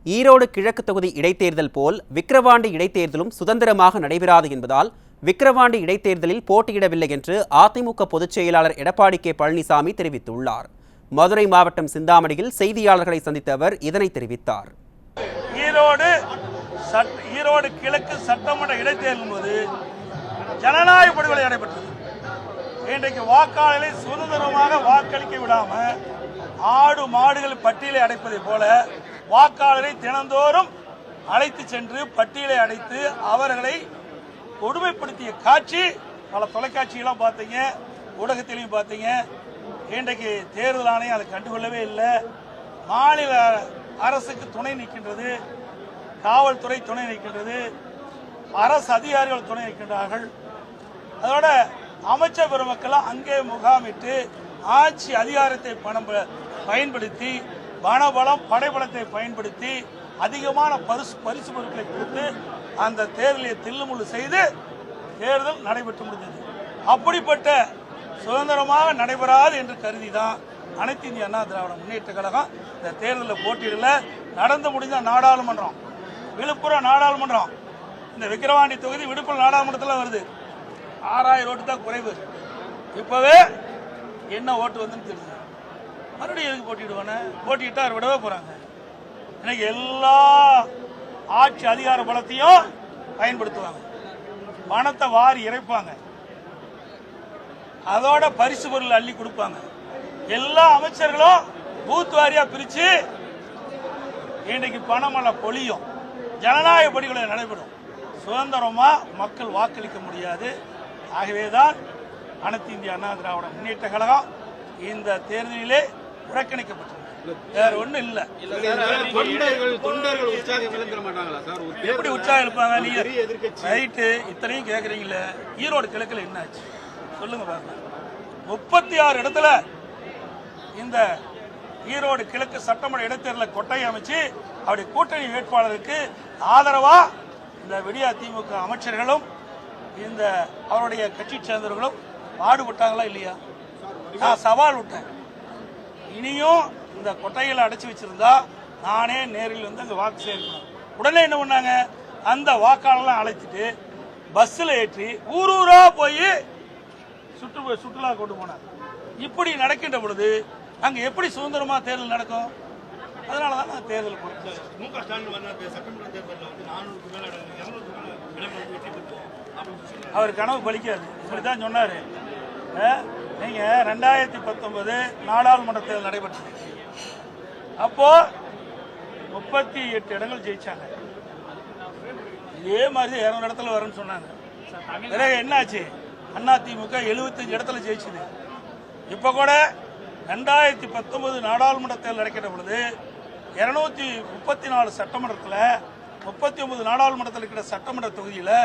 ஈரோடு கிழக்கு தொகுதி இடைத்தேர்தல் போல் விக்கிரவாண்டி இடைத்தேர்தலும் சுதந்திரமாக நடைபெறாது என்பதால் விக்கிரவாண்டி இடைத்தேர்தலில் போட்டியிடவில்லை என்று அதிமுக பொதுச் செயலாளர் எடப்பாடி கே பழனிசாமி தெரிவித்துள்ளார். மதுரை மாவட்டம் சிந்தாமணியில் செய்தியாளர்களை சந்தித்த அவர் இதனை தெரிவித்தார். ஈரோடு கிழக்கு சட்டமன்ற இடைத்தேர்தல் போது ஜனநாயக படுகொலை நடைபெற்றது. இன்றைக்கு வாக்காளர்களை சுதந்திரமாக வாக்களிக்க விடாம ஆடு மாடுகள் பட்டியலை அடைப்பதை போல வாக்காளரை தினந்தோறும் அழைத்து சென்று பட்டியலை அடைத்து அவர்களை கொடுமைப்படுத்திய காட்சி பல தொலைக்காட்சியெல்லாம் பார்த்தீங்க, ஊடகத்திலையும் பார்த்தீங்க. இன்றைக்கு தேர்தல் ஆணையம் அதை கண்டுகொள்ளவே இல்லை. மாநில அரசுக்கு துணை நிற்கின்றது, காவல்துறை துணை நிற்கின்றது, அரசு அதிகாரிகள் துணை நிற்கின்றார்கள். அதோட அமைச்சர் பெருமக்கள் அங்கே முகாமிட்டு ஆட்சி அதிகாரத்தை பயன்படுத்தி பணபலம் படைபலத்தை பயன்படுத்தி அதிகமான பரிசு பொருட்களை கொடுத்து அந்த தேர்தலை தில்லுமுள்ளு செய்து தேர்தல் நடைபெற்று முடிந்தது. அப்படிப்பட்ட சுதந்திரமாக நடைபெறாது என்று கருதிதான் அனைத்து இந்திய அண்ணா திராவிட முன்னேற்ற கழகம் இந்த தேர்தலில் போட்டியிடல. நடந்து முடிந்த நாடாளுமன்றம், விழுப்புரம் நாடாளுமன்றம், இந்த விக்கிரவாண்டி தொகுதி விழுப்புரம் நாடாளுமன்றத்தில் வருது. 6000 ஓட்டு தான் குறைவு. இப்பவே என்ன ஓட்டு வந்துன்னு தெரியுது. மறுபடியும் எதுக்கு போட்டிடுவானே? போட்டிட்டா விடவே போறாங்க. இன்னைக்கு எல்லா ஆட்சி அதிகார பலத்தையும் பயன்படுத்துவாங்க, பணத்தை வாரி இறைப்பாங்க, அதோட பரிசு பொருள் அள்ளி கொடுப்பாங்க. எல்லா அமைச்சர்களும் பூத் வாரியா பிரிச்சு இன்றைக்கு பணமெல்லாம் பொழியும். ஜனநாயக படுகொலை நடைபெறும். சுதந்திரமா மக்கள் வாக்களிக்க முடியாது. ஆகவேதான் அனைத்து இந்திய அண்ணா திராவிட முன்னேற்ற கழகம் இந்த தேர்தலிலே புறக்கணிக்கப்பட்டது. வேற ஒண்ணும் இல்ல. எப்படி உற்சாகம் இருப்பாங்க? நீங்க ரைட்டு இத்தனையும் கேக்குறீங்களே, ஈரோடு கிழக்குல என்ன ஆச்சு சொல்லுங்க பாருங்க. 36 இடத்துல இந்த ஈரோடு கிழக்கு சட்டமன்ற இடைத்தேர்தலில் கொட்டை அமைச்சு அவருடைய கூட்டணி வேட்பாளருக்கு ஆதரவா இந்த விடியா திமுக அமைச்சர்களும் இந்த அவருடைய கட்சி சேர்ந்தவர்களும் பாடுபட்டாங்களா இல்லையா? நான் சவால் விட்டேன். இனியும் இந்த கொட்டைகளை அடைச்சி வச்சிருந்தா நானே நேரில் வந்து அங்கே வாக்கு சேர்க்கணும். உடனே என்ன பண்ணாங்க? அந்த வாக்காளர்லாம் அழைச்சிட்டு பஸ்ஸில் ஏற்றி ஊரூரா போய் சுற்றுலா கொண்டு போனாங்க. இப்படி நடக்கின்ற பொழுது அங்க எப்படி சுதந்திரமா தேர்தல் நடக்கும்? அதனாலதான் நான் தேர்தல் அவர் கனவு பலிக்காது. இப்படிதான் சொன்னாரு. நீங்க 2019 நாடாளுமன்ற தேர்தல் நடைபெற்றது. அப்போ 38 இடங்கள் ஜெயிச்சாங்க. இதே மாதிரி 200 இடத்துல வரும்னு சொன்னாங்க. பிறகு என்னாச்சு? அதிமுக 75 இடத்துல ஜெயிச்சது. இப்ப கூட 2019 நாடாளுமன்ற தேர்தல் நடக்கிற பொழுது 234 சட்டமன்றத்தில் 39 நாடாளுமன்றத்தில் இருக்கிற சட்டமன்ற தொகுதியில்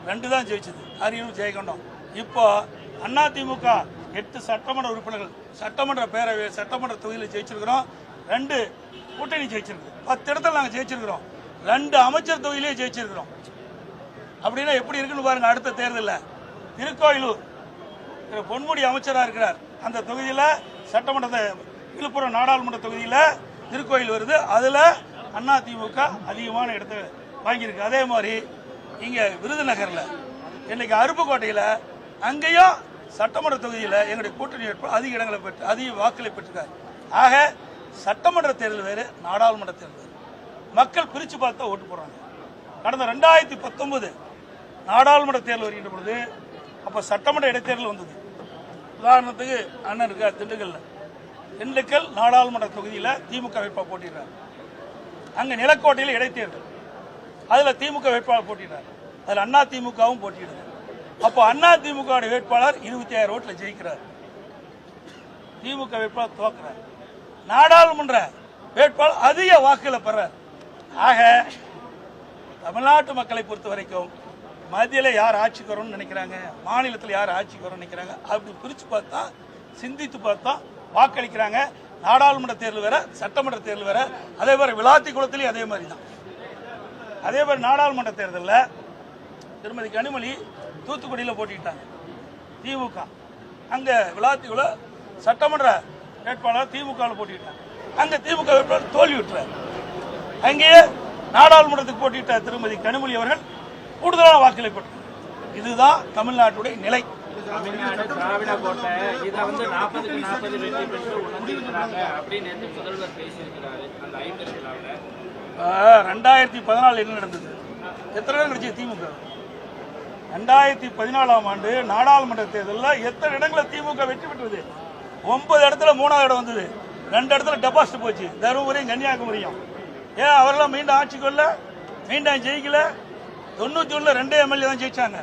2 தான் ஜெயிச்சது, அரியலூர் ஜெயகொண்டம். இப்போ அதிமுக 8 சட்டமன்ற உறுப்பினர்கள் சட்டமன்ற தொகுதியில் ஜெயிச்சிருக்கிறோம். 2 கூட்டணி ஜெயிச்சிருக்கு. 10 இடத்துல நாங்கள் ஜெயிச்சிருக்கிறோம். 2 அமைச்சர் தொகுதியிலே ஜெயிச்சிருக்கிறோம். அப்படின்னா எப்படி இருக்குன்னு பாருங்க. அடுத்த தேர்தலில் திருக்கோயிலூர் பொன்முடி அமைச்சராக இருக்கிறார். அந்த தொகுதியில் சட்டமன்ற விழுப்புரம் நாடாளுமன்ற தொகுதியில் திருக்கோயில் வருது. அதில் அதிமுக அதிகமான இடத்தை வாங்கியிருக்கு. அதே மாதிரி இங்கே விருதுநகரில் இன்னைக்கு அருப்புக்கோட்டையில் அங்கேயும் சட்டமன்ற தொகுதியில் எங்களுடைய கூட்டணி அதிக இடங்களை பெற்று அதிக வாக்குகளை பெற்றிருக்காரு. ஆக சட்டமன்ற தேர்தல் வேறு, நாடாளுமன்ற தேர்தல் வேறு. மக்கள் பிரித்து பார்த்து ஓட்டு போடுறாங்க. கடந்த 2019 நாடாளுமன்ற தேர்தல் வருகின்ற பொழுது அப்போ சட்டமன்ற இடைத்தேர்தல் வந்தது. உதாரணத்துக்கு அண்ணன் இருக்கார் திண்டுக்கல் நாடாளுமன்ற தொகுதியில் திமுக வேட்பாளர் போட்டிடுறார். அங்கே நிலக்கோட்டையில் இடைத்தேர்தல், அதில் திமுக வேட்பாளர் போட்டிடுறார். அதில் அதிமுகவும் போட்டியிடுது. அப்போ அதிமுக வேட்பாளர் 25000 ஓட்டில் ஜெயிக்கிறார். திமுக வேட்பாளர் தோக்குறார். நாடாளுமன்ற வேட்பாளர் அதிக வாக்குகளை பெறார். ஆக தமிழ்நாட்டு மக்களை பொறுத்த வரைக்கும் மத்தியில் யார் ஆட்சிக்கு வரும்னு நினைக்கிறாங்க, மாநிலத்தில் யார் ஆட்சிக்கு வரும்னு நினைக்கிறாங்க, அப்படி பிரித்து பார்த்தா சிந்தித்து பார்த்தா வாக்களிக்கிறாங்க. நாடாளுமன்ற தேர்தல் வேற, சட்டமன்ற தேர்தல் வேற. அதே மாதிரி விளாத்திக்குளத்திலையும் அதே மாதிரி தான். அதே மாதிரி நாடாளுமன்ற தேர்தலில் திருமதி கனிமொழி தூத்துக்குடியில் போட்டிட்டாங்க திமுக. அங்கே விளாத்திக்குளம் சட்டமன்ற வேட்பாளர் திமுக போட்டிட்டாங்க. அங்கே திமுக வேட்பாளர் தோல்வி விட்டுறாரு. அங்கே நாடாளுமன்றத்துக்கு போட்டியிட்ட திருமதி கனிமொழி அவர்கள் கூடுதலான வாக்குகளை பெற்றார். இதுதான் தமிழ்நாட்டுடைய நிலை. தமிழ்நாடு திராவிட கோட்டை இதை 40க்கு 40 வெற்றி பெற்று உணர்ந்திருக்கிறாங்க அப்படின்னு முதல்வர் பேசியிருக்கிறாரு அந்த 50 விழாவில். 2014 என்ன நடந்தது? எத்தனை இடம் கிடைச்சது திமுக? 2014ஆம் ஆண்டு நாடாளுமன்ற தேர்தலில் எத்தனை இடங்களை திமுக வெற்றி பெற்றது? 9 இடத்துல 3வது இடம் வந்தது. 2 இடத்துல டெபாசிட் போச்சு, தருமபுரியும் கன்னியாகுமரியும். ஏன் அவரெல்லாம் மீண்டும் ஆட்சிக்கு வரல? மீண்டும் ஜெயிக்கல. 91ல் 2 எம்எல்ஏ தான் ஜெயிச்சாங்க.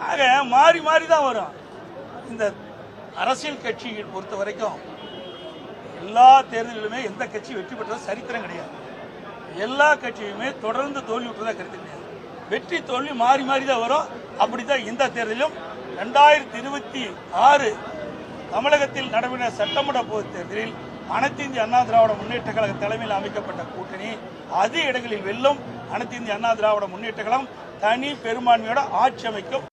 ஆக மாறி மாறி தான் வரும். இந்த அரசியல் கட்சியை பொறுத்த வரைக்கும் எல்லா தேர்தலிலுமே எந்த கட்சி வெற்றி பெற்றது சரித்திரம் கிடையாது. எல்லா கட்சியுமே தொடர்ந்து தோல்வி விட்டுறதா கருத்து கிடையாது. வெற்றி தோல்வி மாறி மாறி தான் வரும். அப்படித்தான் இந்த தேர்தலிலும் 2026 தமிழகத்தில் நடைபெற்ற சட்டமன்ற பொதுத் தேர்தலில் அனைத்து இந்திய அண்ணா திராவிட முன்னேற்ற கழக தலைமையில் அமைக்கப்பட்ட கூட்டணி அதிக இடங்களில் வெல்லும். அனைத்து இந்திய அண்ணா திராவிட முன்னேற்ற கழகம் தனி பெரும்பான்மையோட ஆட்சி அமைக்கும்.